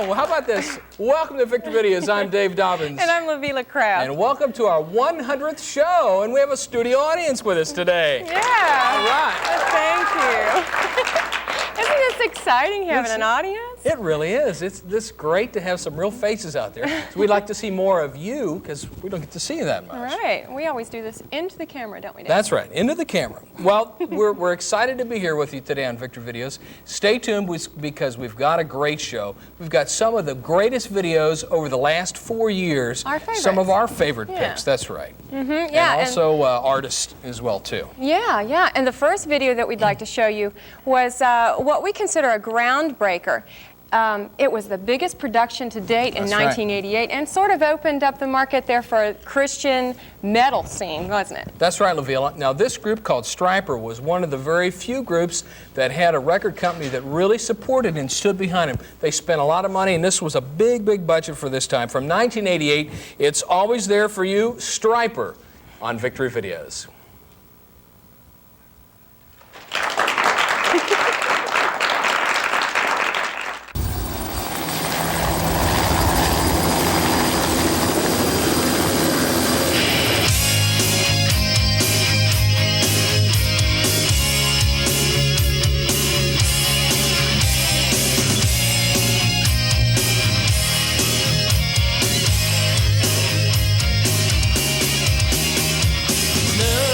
Well, how about this? Welcome to Victor Videos. I'm Dave Dobbins. And I'm Lavila Kraft. And welcome to our 100th show. And we have a studio audience with us today. Yeah. All right. Thank you. Isn't this exciting having an audience? It really is. It's great to have some real faces out there. So we'd like to see more of you because we don't get to see you that much. Right. We always do this into the camera, don't we, Dave? That's right, into the camera. Well, we're excited to be here with you today on Victor Videos. Stay tuned because we've got a great show. We've got some of the greatest videos over the last 4 years. Our favorites. Some of our favorite picks, that's right. Mm-hmm, yeah. And also artists as well, too. Yeah. And the first video that we'd like to show you was what we consider a groundbreaker. It was the biggest production to date in 1988 and sort of opened up the market there for a Christian metal scene, wasn't it? That's right, Lavila. Now, this group called Stryper was one of the very few groups that had a record company that really supported and stood behind them. They spent a lot of money, and this was a big, big budget for this time. From 1988, it's always there for you, Stryper, on Victory Videos. Love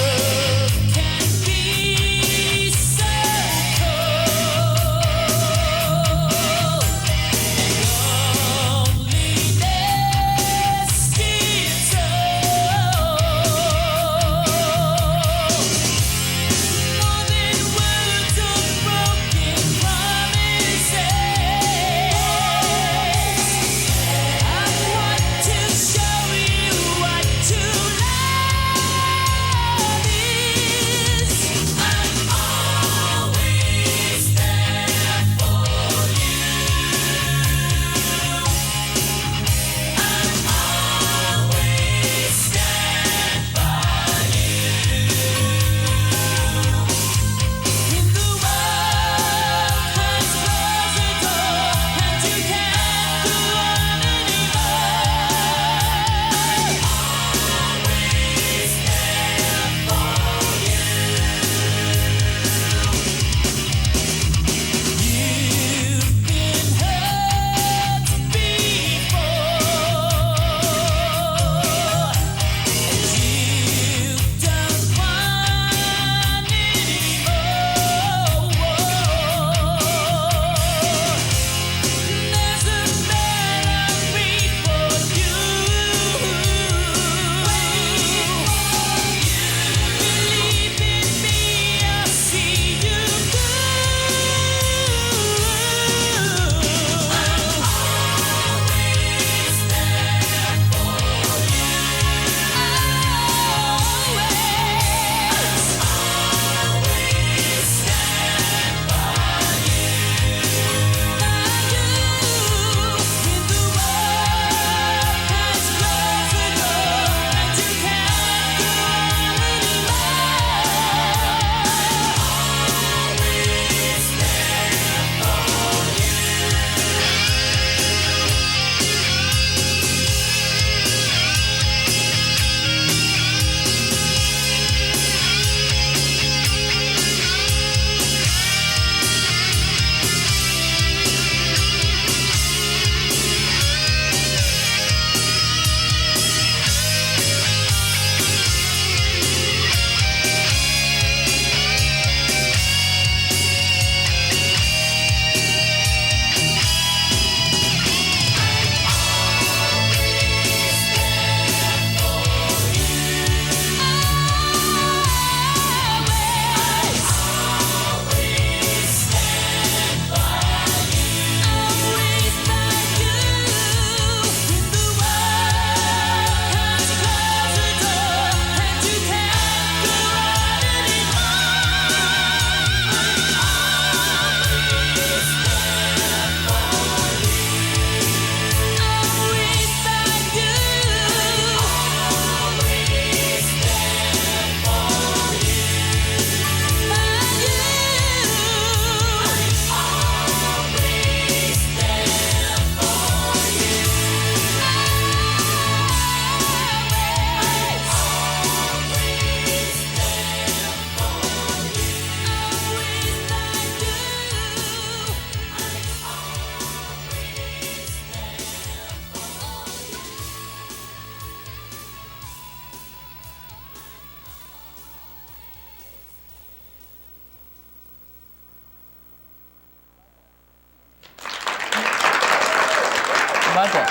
Okay.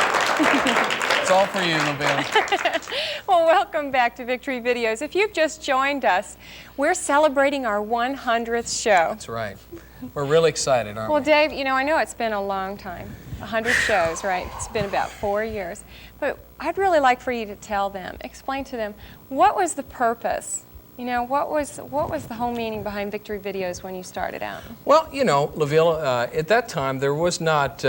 It's all for you, Lavelle. Well, welcome back to Victory Videos. If you've just joined us, we're celebrating our 100th show. That's right. We're really excited, aren't Well, we? Dave, you know, I know it's been a long time. 100 shows, right? It's been about 4 years. But I'd really like for you to tell them, explain to them, what was the purpose? You know, what was the whole meaning behind Victory Videos when you started out? Well, you know, Laville, at that time there was not,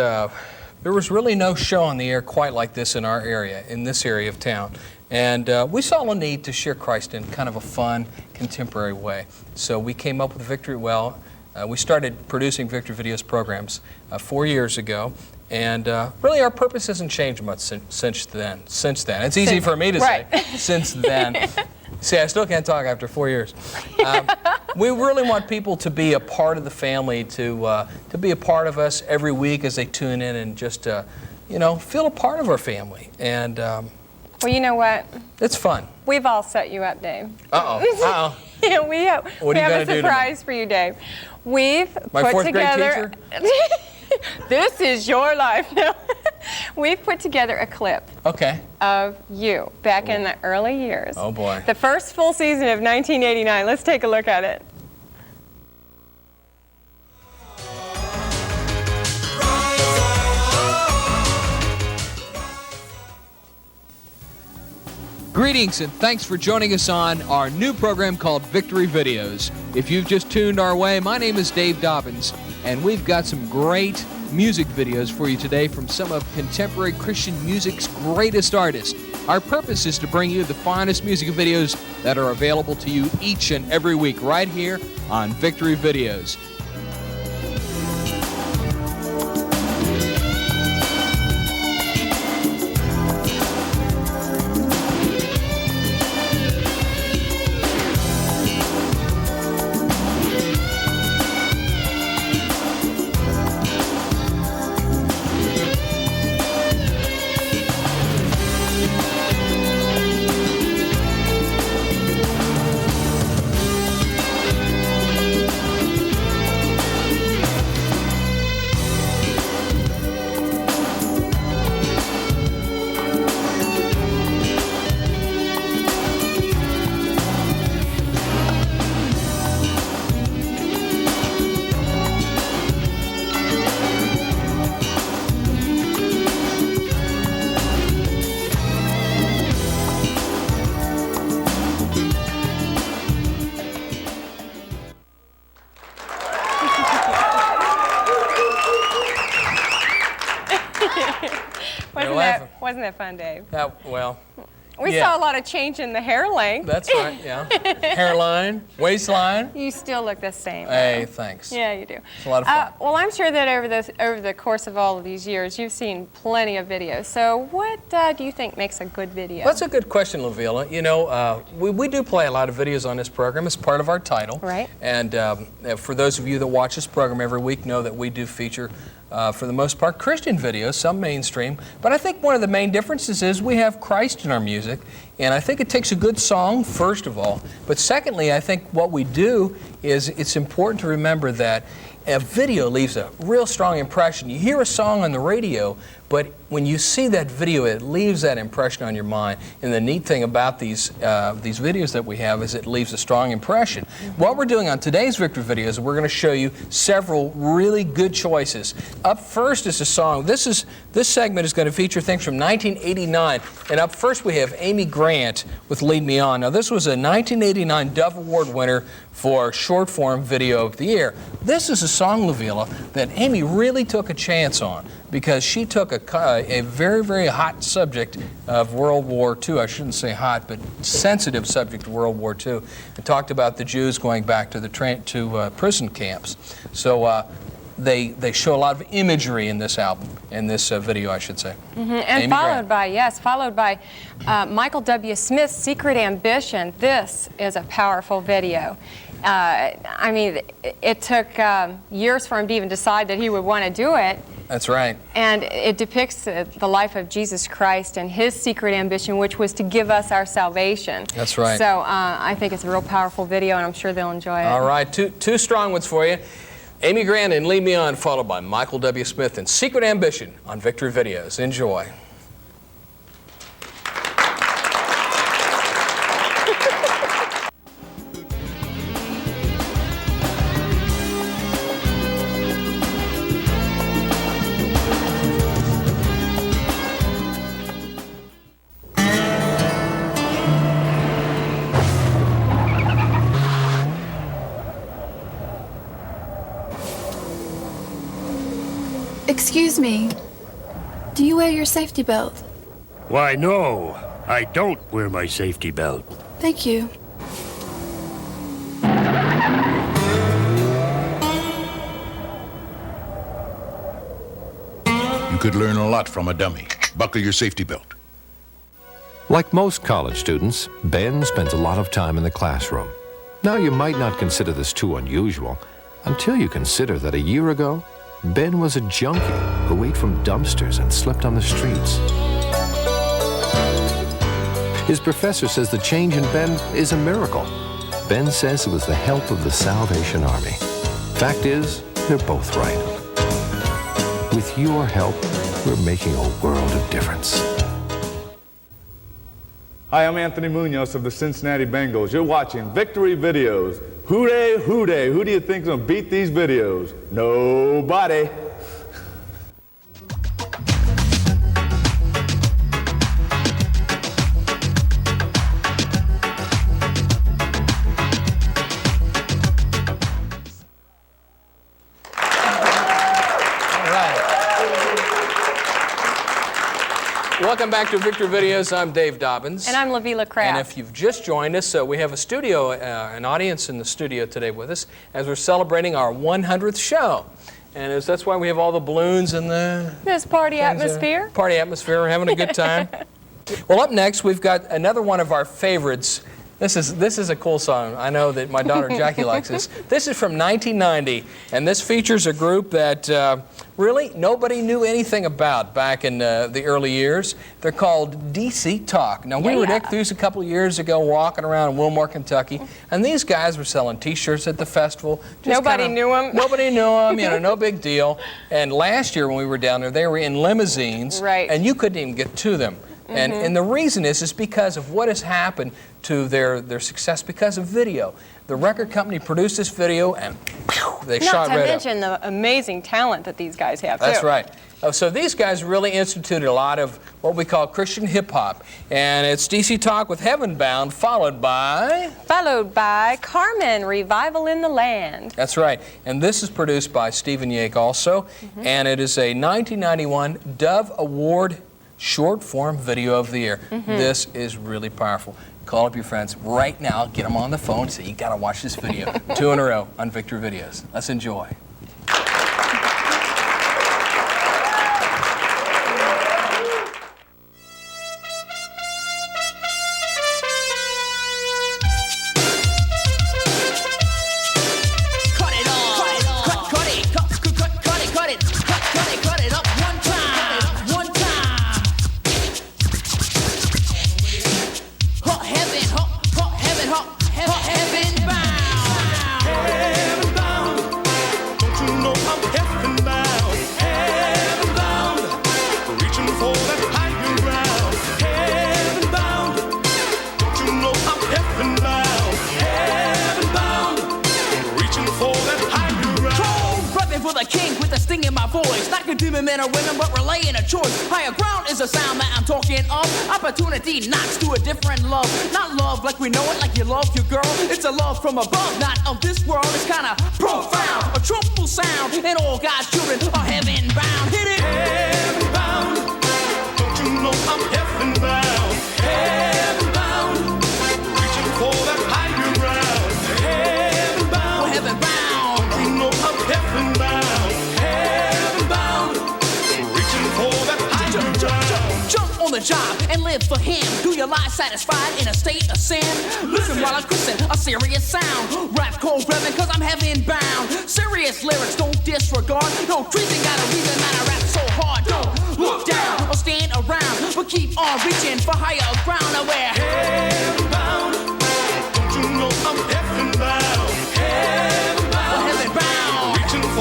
there was really no show on the air quite like this in our area, in this area of town. And we saw a need to share Christ in kind of a fun, contemporary way. So we came up with Victory. Well, we started producing Victory Videos programs 4 years ago. And really, our purpose hasn't changed much since then. It's easy for me to say, since then. See, I still can't talk after 4 years. We really want people to be a part of the family, to be a part of us every week as they tune in and just, you know, feel a part of our family. And well, you know what? it's fun. We've all set you up, Dave. Uh-oh. Uh-oh. Yeah, we have a do to surprise for you, Dave. We've My put fourth together. grade teacher? This is your life now. We've put together a clip Okay. of you back in the early years. Oh, boy. The first full season of 1989. Let's take a look at it. Greetings and thanks for joining us on our new program called Victory Videos. If you've just tuned our way, my name is Dave Dobbins, and we've got some great music videos for you today from some of contemporary Christian music's greatest artists. Our purpose is to bring you the finest music videos that are available to you each and every week right here on Victory Videos. Wasn't that fun, Dave? Well, We saw a lot of change in the hair length. that's right, yeah. Hairline, waistline. You still look the same. Hey, thanks. Yeah, you do. It's a lot of fun. Well, I'm sure that over the course of all of these years, you've seen plenty of videos. So what do you think makes a good video? That's a good question, Lavilla. You know, we do play a lot of videos on this program as part of our title. Right. And for those of you that watch this program every week know that we do feature, for the most part, Christian videos, some mainstream. But I think one of the main differences is we have Christ in our music. And I think it takes a good song, first of all. But secondly, I think what we do is it's important to remember that a video leaves a real strong impression. You hear a song on the radio, but when you see that video, it leaves that impression on your mind. And the neat thing about these videos that we have is it leaves a strong impression. What we're doing on today's Victory Videos, we're going to show you several really good choices. Up first is a song. This segment is going to feature things from 1989. And up first we have Amy Grant with Lead Me On. Now this was a 1989 Dove Award winner for Short Form Video of the Year. This is a song, Lavilla, that Amy really took a chance on because she took a very, very hot subject of World War II. I shouldn't say hot, but sensitive subject of World War II, and talked about the Jews going back to prison camps. So they show a lot of imagery in this album, in this video, I should say. Mm-hmm. And followed by Michael W. Smith's Secret Ambition. This is a powerful video. I mean, it took years for him to even decide that he would want to do it. That's right. And it depicts the life of Jesus Christ and his secret ambition, which was to give us our salvation. That's right. So I think it's a real powerful video, and I'm sure they'll enjoy it. All right, two strong ones for you. Amy Grant and Lead Me On, followed by Michael W. Smith and Secret Ambition on Victory Videos. Enjoy. Excuse me. Do you wear your safety belt? Why, no. I don't wear my safety belt. Thank you. You could learn a lot from a dummy. Buckle your safety belt. Like most college students, Ben spends a lot of time in the classroom. Now, you might not consider this too unusual until you consider that a year ago, Ben was a junkie who ate from dumpsters and slept on the streets. His professor says the change in Ben is a miracle. Ben says it was the help of the Salvation Army. Fact is, they're both right. With your help, we're making a world of difference. Hi, I'm Anthony Munoz of the Cincinnati Bengals. You're watching Victory Videos. Who dey, who dey? Who do you think's gonna beat these videos? Nobody. Welcome back to Victory Videos. I'm Dave Dobbins. And I'm Lavila Kraft. And if you've just joined us, we have a studio, an audience in the studio today with us as we're celebrating our 100th show. And that's why we have all the balloons and the... This party atmosphere. Party atmosphere. We're having a good time. Well, up next, we've got another one of our favorites. This is a cool song. I know that my daughter Jackie likes this. This is from 1990, and this features a group that really nobody knew anything about back in the early years. They're called DC Talk. Now, we were Dick these a couple of years ago walking around in Wilmore, Kentucky, and these guys were selling T-shirts at the festival. Nobody knew them. Nobody knew them, you know, no big deal. And last year when we were down there, they were in limousines, right, and you couldn't even get to them. And the reason is because of what has happened to their success because of video. The record company produced this video and they shot right up. Not to mention the amazing talent that these guys have, too. That's right. So these guys really instituted a lot of what we call Christian hip-hop. And it's DC Talk with Heaven Bound, followed by... Carmen, Revival in the Land. That's right. And this is produced by Stephen Yake also. And it is a 1991 Dove Award short-form video of the year. This is really powerful. Call up your friends right now, get them on the phone, say you gotta watch this video. 2 in a row on Victory Videos. Let's enjoy. Men or women, but relaying a choice. Higher ground is a sound that I'm talking of. Opportunity knocks to a different love. Not love like we know it, like you love your girl. It's a love from above, not of this world. It's kinda profound, a truthful sound. And all God's children are heaven bound. Hit it! Heaven bound. Don't you know I'm heaven bound? Heaven bound. Reaching for that higher ground. Heaven bound. We're heaven bound. Don't you know I'm heaven bound? Jump on the job and live for him. Do your life satisfied in a state of sin? Listen while I'm cursing a serious sound. Rap cold revving cause I'm heaven bound. Serious lyrics, don't disregard. No treason got a reason that I rap so hard. Don't look down or stand around, but keep on reaching for higher ground. Now we're heaven bound. Don't you know I'm heaven bound? Heaven bound. We're heaven bound. Reaching for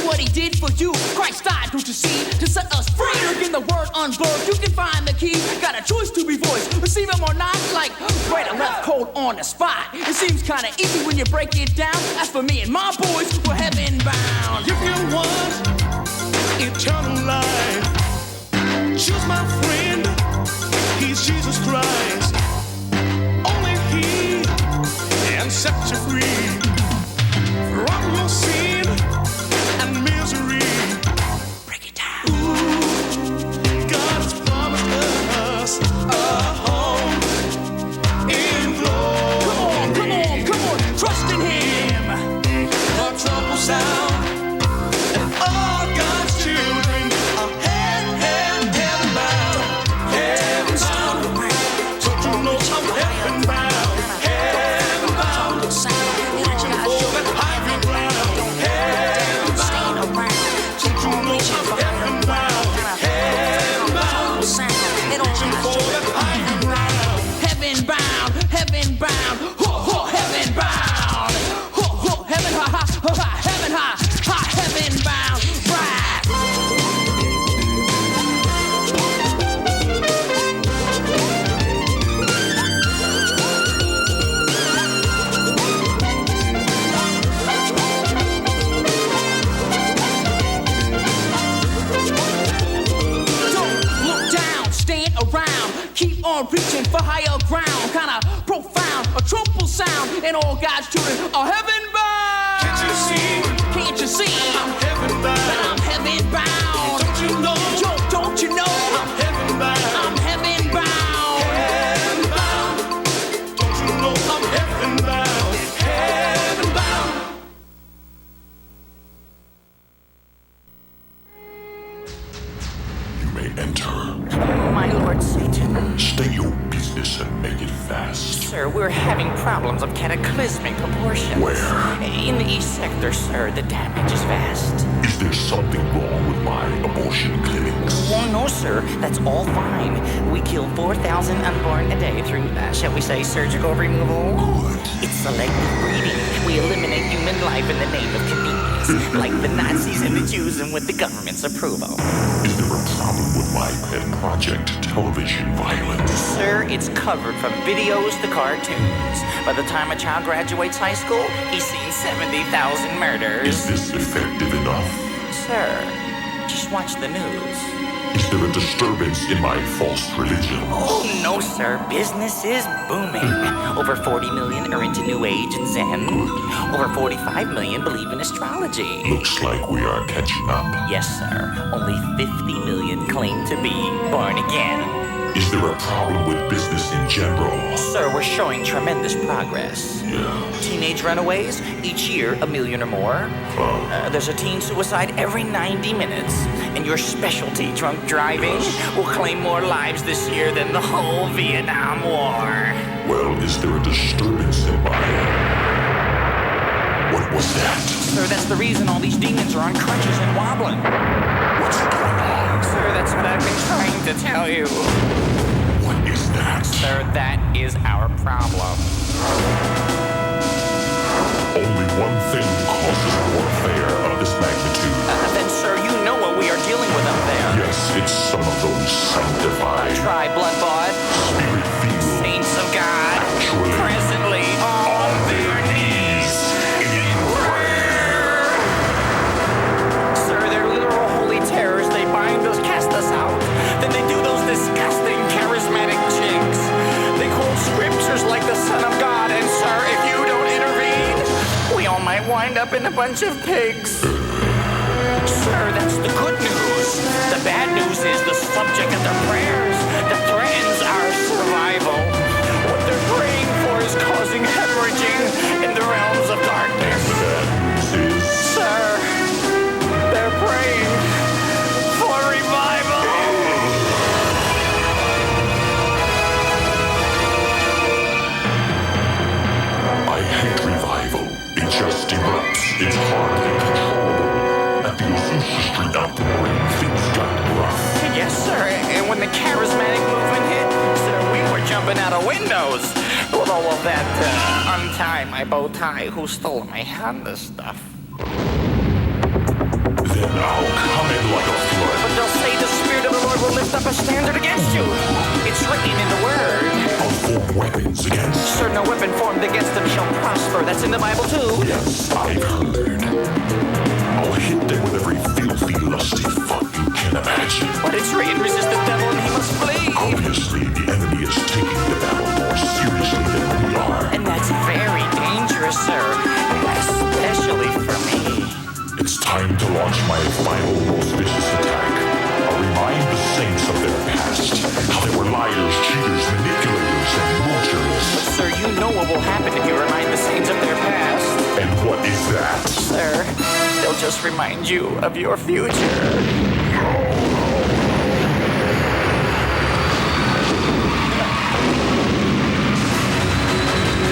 what he did for you. Christ died, don't you see, to set us free. Look in the word unblurred, you can find the key. Got a choice to be voiced, receive him or not. Like right or left, cold on the spot. It seems kinda easy when you break it down. As for me and my boys, we're heaven bound. If you want eternal life, choose my friend, he's Jesus Christ. Only he can set you free from your sin and misery. Break it down. Ooh, God has promised us a home in glory. Come on, trust in him. The trumpet sound, and all God's children are heaven bound. Heaven bound. Don't you know I'm heaven bound? Heaven bound. Reaching for that higher ground. Heaven bound. Don't you know I'm heaven bound? Heaven bound. Reaching for that higher ground. Heaven bound, heaven bound, ho ho, heaven bound, ho ho, heaven ha ha ha ha, heaven ha ha, heaven bound, right. Don't look down, stand around, keep on reaching for higher ground, kinda profound, a triple sound, and all God's children are heaven bound. Can't you see? Can't you see? I'm heaven bound. That I'm heaven bound. Don't you know? Don't you know? I'm heaven bound. I'm heaven bound. Heaven bound. Don't you know I'm heaven bound? Heaven bound. You may enter. My Lord Satan. State your business and make it fast. Sir, we're having problems of cataclysmic proportions. Where? In the East Sector, sir. The damage is vast. Is there something wrong with my abortion clinics? Oh, no, sir. That's all fine. We kill 4,000 unborn a day through, shall we say, surgical removal? Good. It's selective breeding. We eliminate human life in the name of convenience, like the Nazis and the Jews and with the government's approval. Is there a problem with my pet project, television violence? Sir, it's covered from videos to cartoons. By the time a child graduates high school, he's seen 70,000 murders. Is this effective enough? Sir, just watch the news. Is there a disturbance in my false religion? Oh, no, sir. Business is booming. Over 40 million are into New Age and Zen. Over 45 million believe in astrology. Looks like we are catching up. Yes, sir. Only 50 million claim to be born again. Is there a problem with business in general? Sir, we're showing tremendous progress. Yeah. Teenage runaways, each year 1 million or more. There's a teen suicide every 90 minutes. And your specialty, drunk driving, will claim more lives this year than the whole Vietnam War. Well, is there a disturbance in my... What was that? Sir, that's the reason all these demons are on crutches and wobbling. What's going on? Sir, that's what I've been trying to tell you. What is that? Sir, that is our problem. Only one thing causes warfare of this magnitude. Then, sir, you know what we are dealing with up there. Yes, it's some of those sanctified, Tri-blood-bought, spirit-filled saints of God, Actually, presently on their knees in prayer. Sir, they're literal holy terrors. They bind us, cast us out. Then they do those disgusting charismatic jinx. They quote scriptures like the Son of God, and sir, if you don't intervene, we all might wind up in a bunch of pigs. Sir, that's the good news. The bad news is the subject of their prayers that threatens our survival. What they're praying for is causing hemorrhaging in the realms of darkness. Sir, they're praying for revival. I hate revival. It just erupts. It's hardly controllable. At the Azusa Street outpouring, things got rough. Yes, sir. And when the charismatic movement hit, sir, we were jumping out of windows. With all of that, untie my bow tie, who stole my Honda stuff. up a standard against you. It's written in the Word. I'll form weapons against. Sir, no weapon formed against them shall prosper. That's in the Bible too. Yes, I've heard. I'll hit them with every filthy, lusty fuck you can imagine. But it's written, resist the devil and he must flee. Obviously, the enemy is taking the battle more seriously than we are. And that's very dangerous, sir. Especially for me. It's time to launch my final, most vicious attack. I'll remind the saints of their past. How they were liars, cheaters, manipulators, and moochers. But, sir, you know what will happen if you remind the saints of their past. And what is that? Sir, they'll just remind you of your future.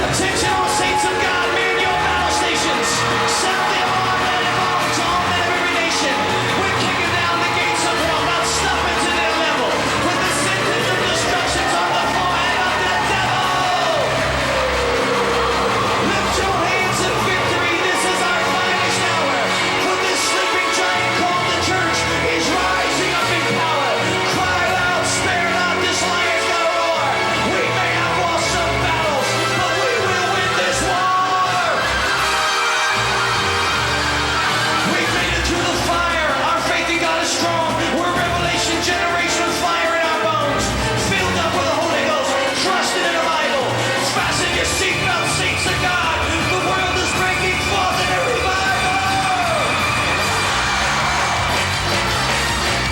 Attention all saints of God, man your battle stations. Sound the alarm, let it off to all men of every nation. We're kicking down the gates of hell, not stopping to their level. With the sentence of destruction on the forehead of the devil. Lift your hands in victory, this is our finest hour. For this sleeping giant called the church is rising up in power. Cry loud, spare not, this lion's gonna roar. We may have lost some battles, but we will win this war. We've made it through the fire. Our faith in God is strong. We're a revelation generation with fire in our bones. Filled up with the Holy Ghost, trusting in the Bible. Fasten your seatbelt, saints of God. The world is breaking forth in a revival.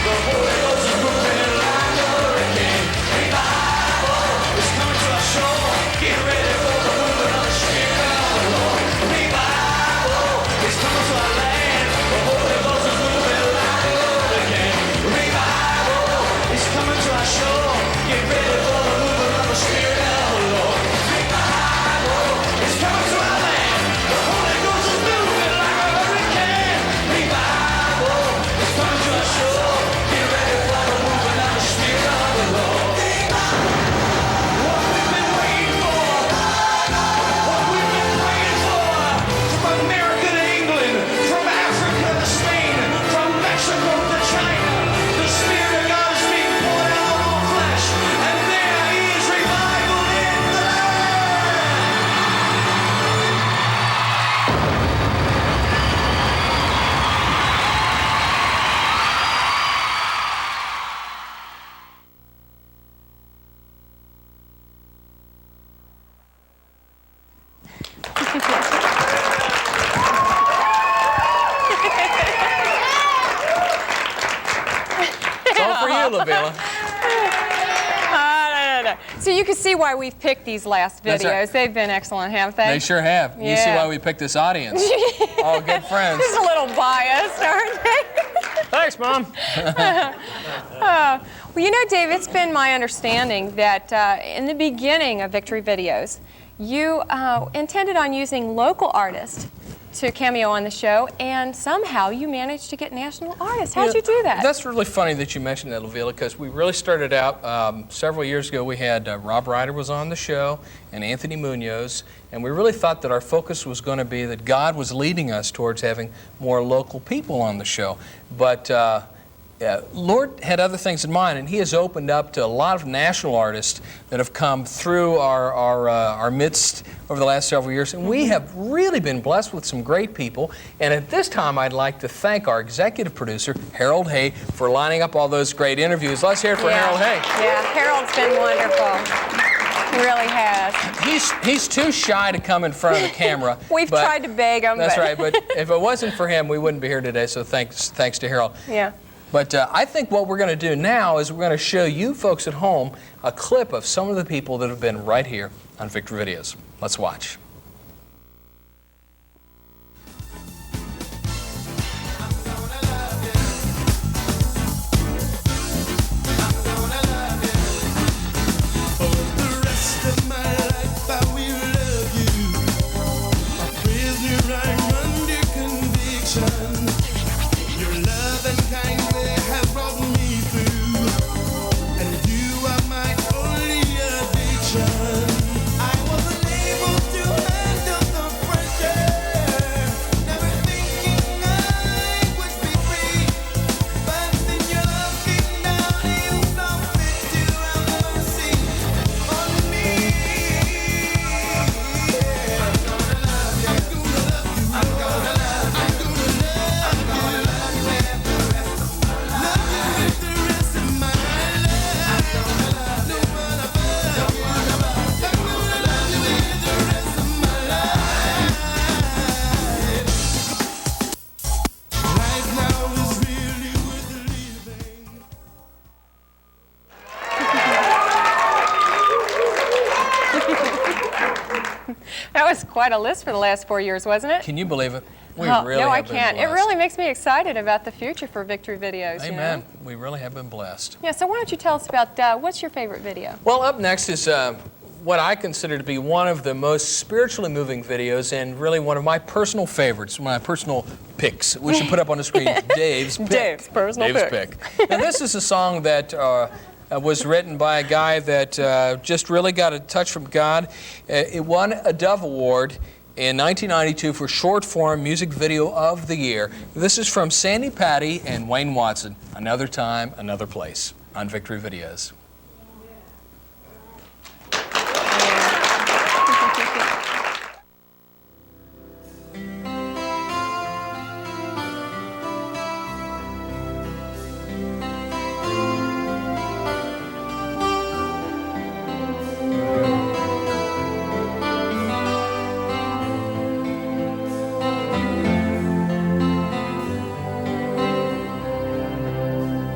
The Holy Ghost is moving like a hurricane. Revival is coming to our shore. Get ready for the movement of the Spirit of the Lord. Revival is coming to our land. The Holy Ghost is moving like a hurricane. Revival is coming to our shore. Get ready for the movement of the Spirit of the Lord. Revival is coming to our land. The Holy Ghost is moving like a hurricane. Revival is coming to our shore. Get ready for the movement of the Spirit of the Lord. What we've been waiting for, what we've been praying for, from America to England, from Africa to Spain, from Mexico to China, the Spirit of God is being poured out on all flesh, and there is revival in the land. It's all for you, Lavilla. So you can see why we've picked these last That's videos. right. They've been excellent, haven't they? They sure have. You see Yeah. why we picked this audience. All good friends. Just a little biased, aren't they? Thanks, Mom. Well, you know, Dave, it's been my understanding that in the beginning of Victory Videos, you intended on using local artists to cameo on the show, and somehow you managed to get national artists. How'd you do that? That's really funny that you mentioned that, Lavilla, because we really started out several years ago. We had Rob Ryder was on the show and Anthony Munoz, and we really thought that our focus was going to be that God was leading us towards having more local people on the show. But Lord had other things in mind, and He has opened up to a lot of national artists that have come through our midst over the last several years, and we have really been blessed with some great people. And at this time, I'd like to thank our executive producer, Harold Hay, for lining up all those great interviews. Let's hear it for Harold Hay. Yeah, Harold's been wonderful. He really has. He's too shy to come in front of the camera. We've tried to beg him. That's right, but if it wasn't for him, we wouldn't be here today, so thanks to Harold. Yeah. But I think what we're going to do now is we're going to show you folks at home a clip of some of the people that have been right here on Victory Videos. Let's watch. Your love and kindness have brought me through, and you are my only addiction. I wasn't able to was quite a list for the last 4 years, wasn't it? Can you believe it? We Oh, really no, I have been can't. It blessed. really makes me excited about the future for Victory Videos. Amen. You know? We really have been blessed. Yeah, so why don't you tell us about what's your favorite video? Well, up next is what I consider to be one of the most spiritually moving videos and really one of my personal favorites, my personal picks. We should put up on the screen Dave's pick. Dave's personal pick. Now, this is a song that was written by a guy that just really got a touch from God. It won a Dove Award in 1992 for Short Form Music Video of the Year. This is from Sandy Patty and Wayne Watson, Another Time, Another Place, on Victory Videos.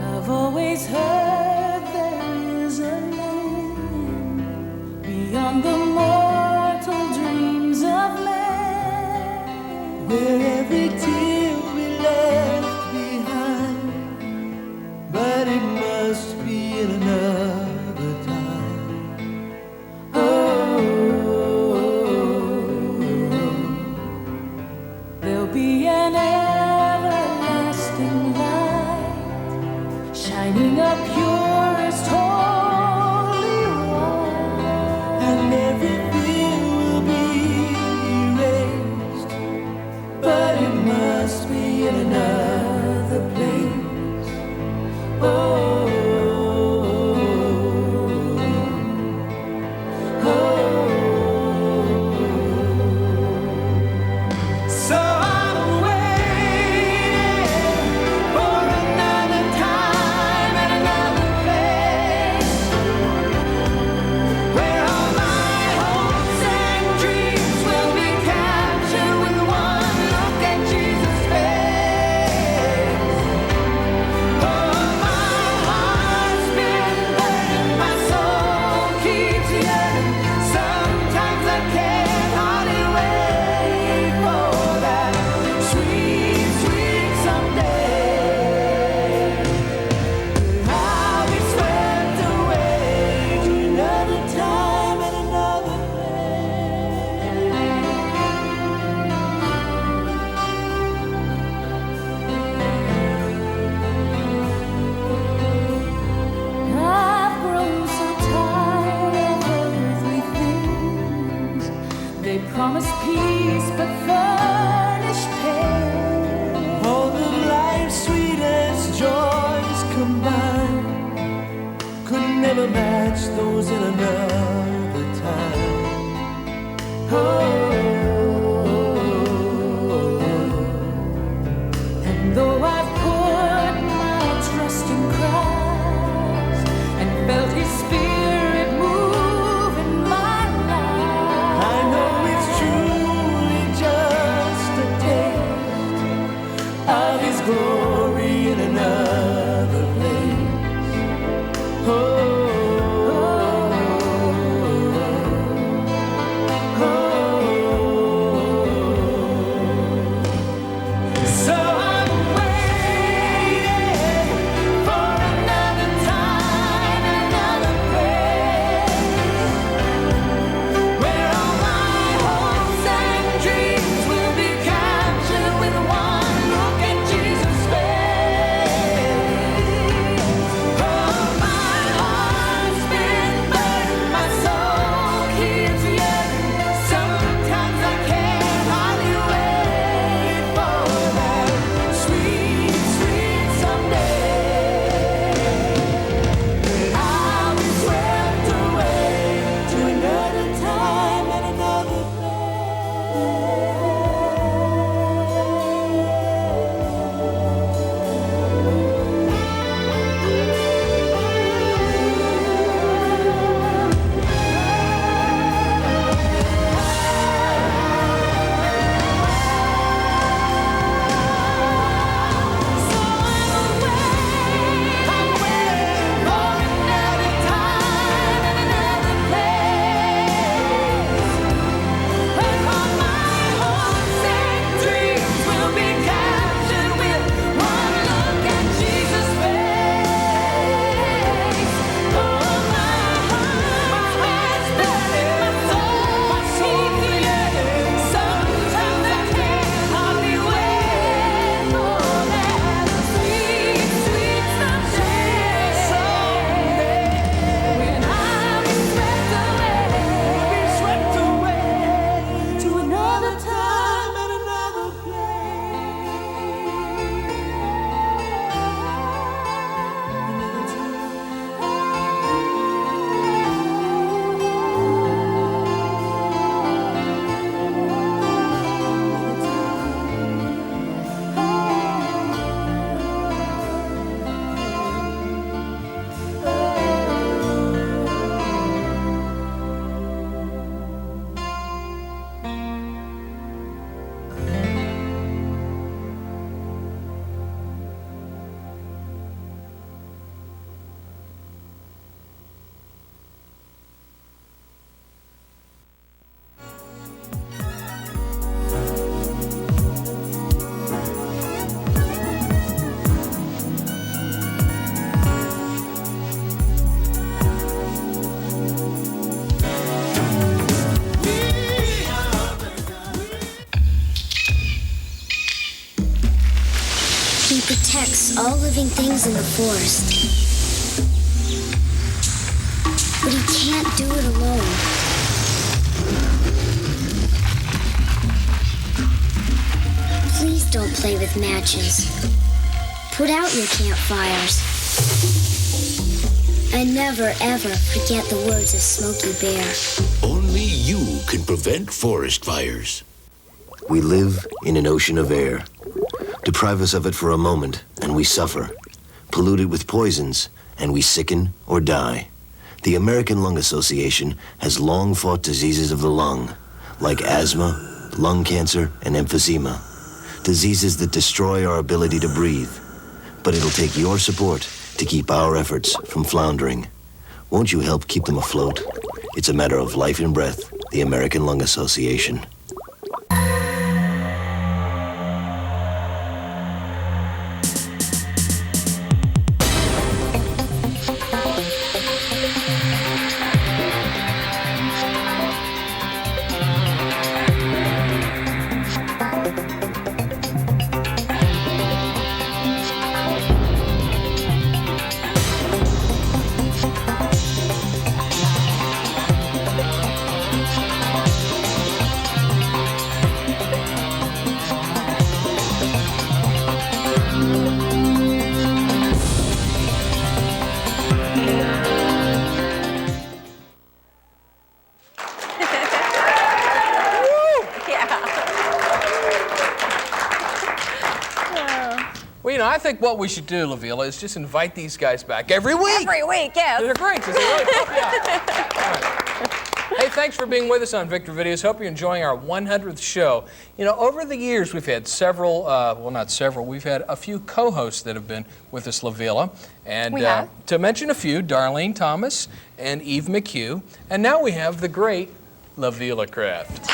I've always heard there is a land beyond the mortal dreams of man, where every tear will be left behind, but it must be in another time. Oh, there'll be an everlasting light shining up purest holy one, and every fear will be erased, but it must be in another place. Oh, so I'm waiting for another time and another place, where all my hopes and dreams will be captured with one look at Jesus' face. Oh, my heart's been burning, my soul keeps yearning. Sometimes I can't hardly wait for that sweet, sweet someday. I'll be swept away to another time and another I've grown so tired of earthly things. They promise peace but furnish pain. All of life's sweetest joys combined could never match those in another time. And though I've put my trust in Christ and felt His Spirit move in my life, I know it's truly just a taste of His glory in another place. Oh, all living things in the forest. But he can't do it alone. Please don't play with matches. Put out your campfires. And never, ever forget the words of Smokey Bear. Only you can prevent forest fires. We live in an ocean of air. Deprive us of it for a moment, and we suffer. Pollute it with poisons, and we sicken or die. The American Lung Association has long fought diseases of the lung, like asthma, lung cancer, and emphysema. Diseases that destroy our ability to breathe. But it'll take your support to keep our efforts from floundering. Won't you help keep them afloat? It's a matter of life and breath. The American Lung Association. Well, you know, I think what we should do, Lavila, is just invite these guys back every week. Every week, yes. They're great. They really help you out. All right. Hey, thanks for being with us on Victor Videos. Hope you're enjoying our 100th show. You know, over the years, we've had several, well, not several, we've had a few co-hosts that have been with us, Lavila. And We have. To mention a few, Darlene Thomas and Eve McHugh. And now we have the great Lavila Kraft.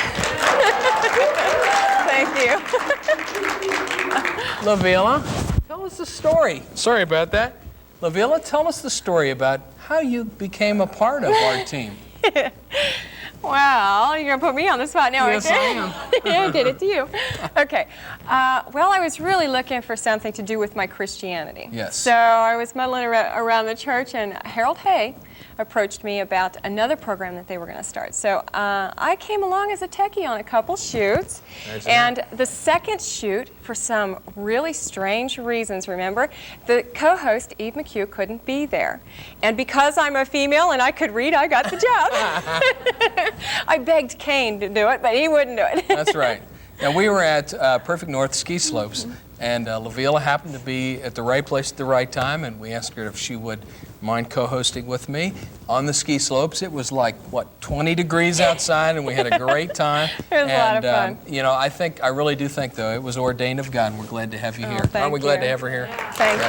Thank you. Lavila, tell us the story. Sorry about that. Lavila, tell us the story about how you became a part of our team. Well, you're going to put me on the spot now, Yes, aren't I you? am. Yeah, I did it to you. Okay. Well, I was really looking for something to do with my Christianity. Yes. So I was muddling around the church, and Harold Hay approached me about another program that they were going to start. So I came along as a techie on a couple shoots. And the second shoot, for some really strange reasons, remember, the co-host, Eve McHugh, couldn't be there. And because I'm a female and I could read, I got the job. I begged Kane to do it, but he wouldn't do it. That's right. Now, we were at Perfect North Ski Slopes, and Lavila happened to be at the right place at the right time, and we asked her if she would mind co-hosting with me on the ski slopes. It was like, what, 20 degrees outside, and we had a great time. It was a lot of fun. You know, I really do think, though, it was ordained of God, and we're glad to have you here. Aren't we thank glad you. to have her here? Thank you.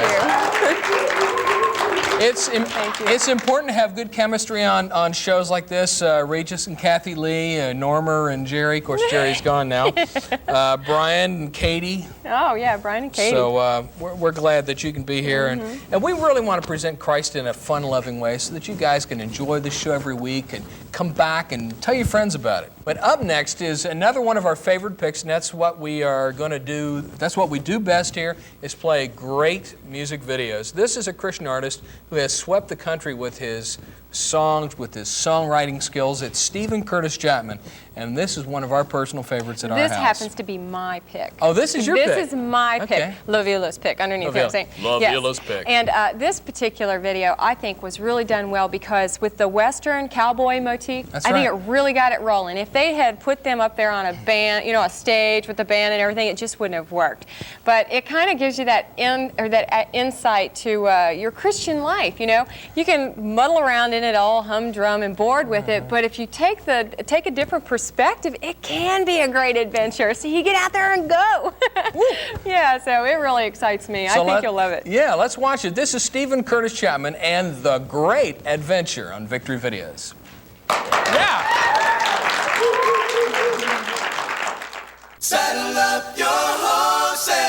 It's important to have good chemistry on shows like this. Regis and Kathy Lee, Norma and Jerry. Of course, Jerry's gone now. Brian and Katie. Oh, yeah, Brian and Katie. So we're glad that you can be here. And we really want to present Christ in a fun, loving way so that you guys can enjoy the show every week and come back and tell your friends about it. But up next is another one of our favorite picks, and that's what we are going to do. That's what we do best here, is play great music videos. This is a Christian artist who has swept the country with his songs, with his songwriting skills. It's Stephen Curtis Chapman, and this is one of our personal favorites at our house. This happens to be my pick. Oh, this is your pick? This is my Okay. pick. Lavila's pick, underneath what I'm saying. Lavila's pick. And this particular video, I think, was really done well because with the Western cowboy motif, That's I think right. it really got it rolling. If they had put them up there on a band, you know, a stage with the band and everything, it just wouldn't have worked. But it kind of gives you that insight to your Christian life. You know, you can muddle around in it all humdrum and bored with it, but if you take a different perspective, it can be a great adventure. So you get out there and go. Yeah, so it really excites me. I think you'll love it. Yeah, let's watch it. This is Stephen Curtis Chapman and The Great Adventure on Victory Videos. Yeah! Saddle up your horses.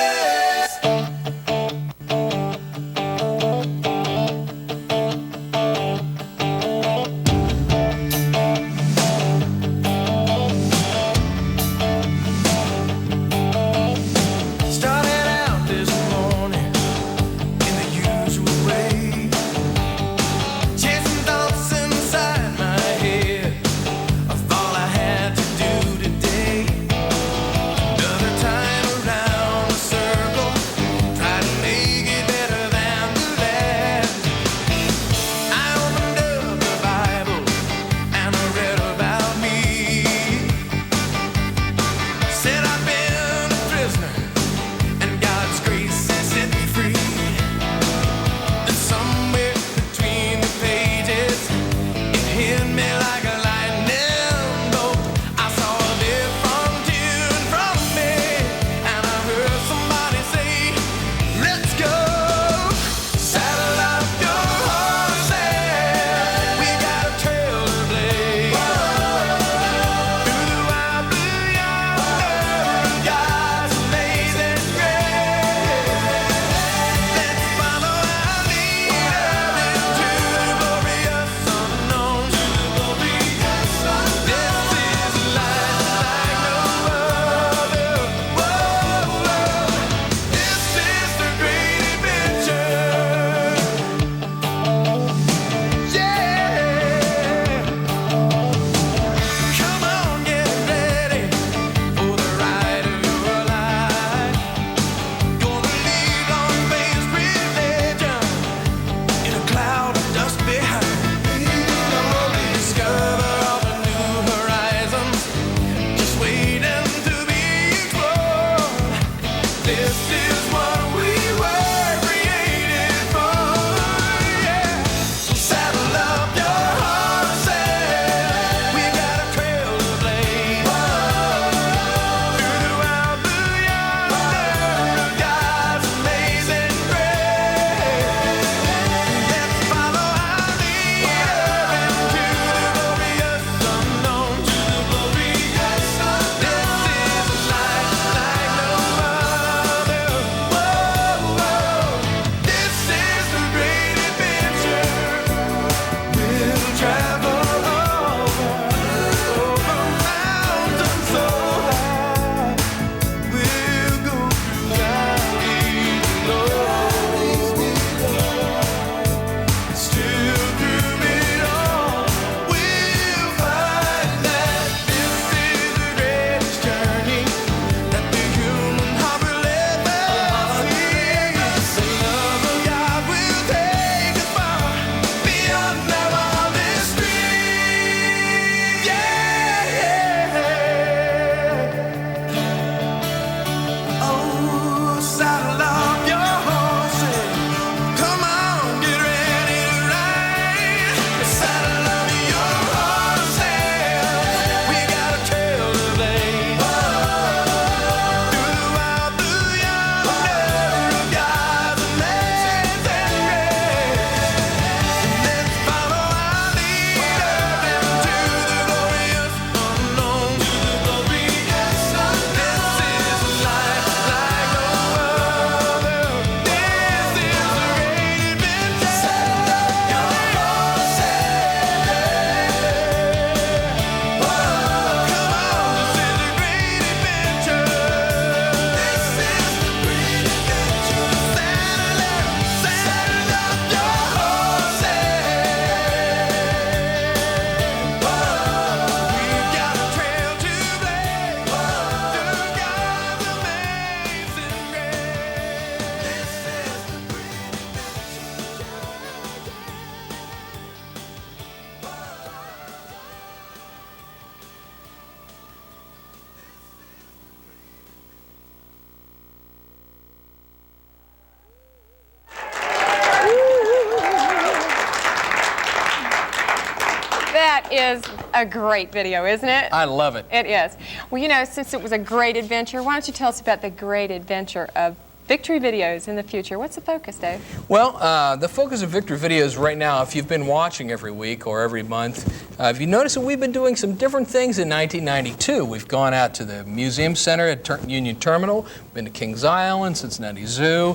is a great video, isn't it? I love it. It is. Well, you know, since it was a great adventure, why don't you tell us about the great adventure of Victory Videos in the future? What's the focus, Dave? Well, the focus of Victory Videos right now, if you've been watching every week or every month, if you notice that we've been doing some different things in 1992. We've gone out to the Museum Center at Union Terminal, been to Kings Island, Cincinnati Zoo,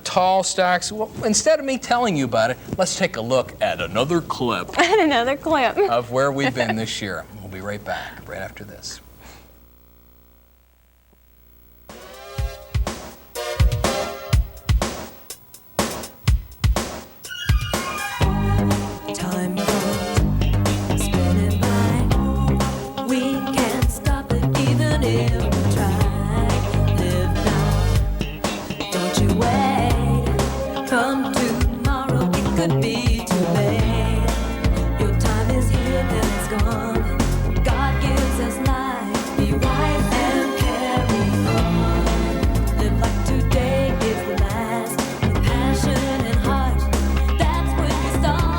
Tall Stacks. Well, instead of me telling you about it, let's take a look at another clip. Another clip. Of where we've been this year. We'll be right back, right after this. Time goes spinning by. We can't stop it even if we try. Live now, don't you wait. Come tomorrow, it could be too late. Your time is here, then it's gone. God gives us life, be wise and carry on. Live like today is the last, with passion and heart. That's when we start.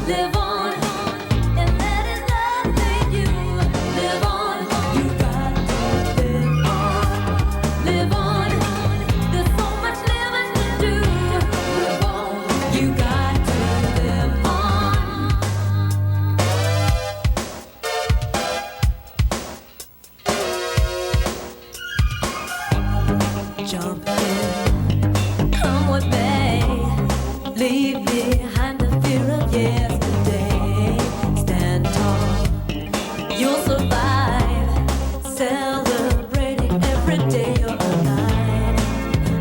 Live on, and that is nothing you. Live on, you got to live on. Live on, there's so much living to do. Live on, you got to live on. Jump in, come what may. Leave behind the fear of yesterday. Stand tall, you'll survive. Celebrating every day you're alive.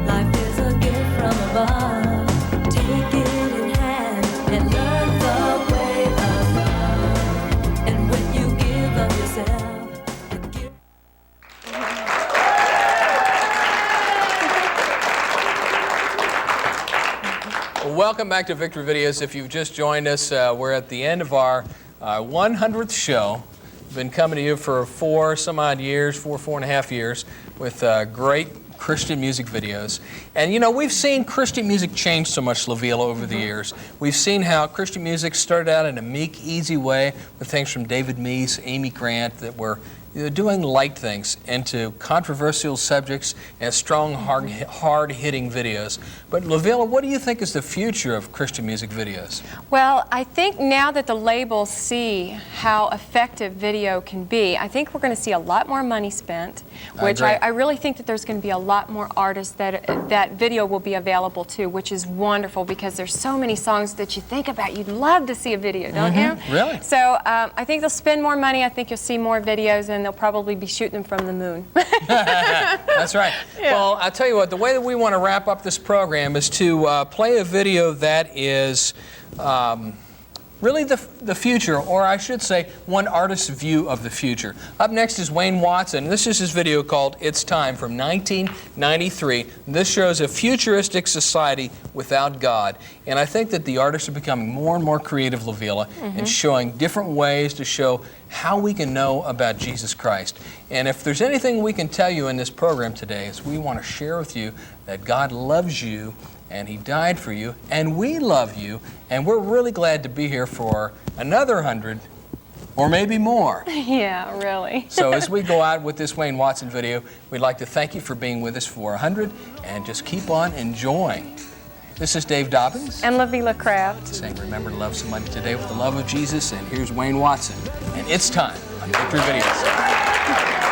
Life is a gift from above. Take it in hand and learn the way of love. And when you give of yourself, give. Well, welcome back to Victory Videos. If you've just joined us, we're at the end of our 100th show. We've been coming to you for four and a half years with great Christian music videos. And you know, we've seen Christian music change so much, LaVille, over the years. We've seen how Christian music started out in a meek, easy way with things from David Meese, Amy Grant, that were doing light things into controversial subjects and strong, hard-hitting videos. But LaVille, what do you think is the future of Christian music videos? Well, I think now that the labels see how effective video can be, I think we're going to see a lot more money spent, which I really think that there's going to be a lot more artists that video will be available to, which is wonderful because there's so many songs that you think about. You'd love to see a video, don't you? Really? So I think they'll spend more money. I think you'll see more videos, and they'll probably be shooting them from the moon. That's right. Yeah. Well, I'll tell you what, the way that we want to wrap up this program is to play a video that is really the future, or I should say, one artist's view of the future. Up next is Wayne Watson. This is his video called It's Time from 1993. This shows a futuristic society without God. And I think that the artists are becoming more and more creative, LaVilla, and showing different ways to show how we can know about Jesus Christ. And if there's anything we can tell you in this program today, is we want to share with you that God loves you and He died for you, and we love you, and we're really glad to be here for another 100 or maybe more. Yeah, really. So as we go out with this Wayne Watson video, we'd like to thank you for being with us for 100 and just keep on enjoying. This is Dave Dobbins. And LaVilla Craft. Saying remember to love somebody today with the love of Jesus, and here's Wayne Watson, and It's Time on Victory Videos.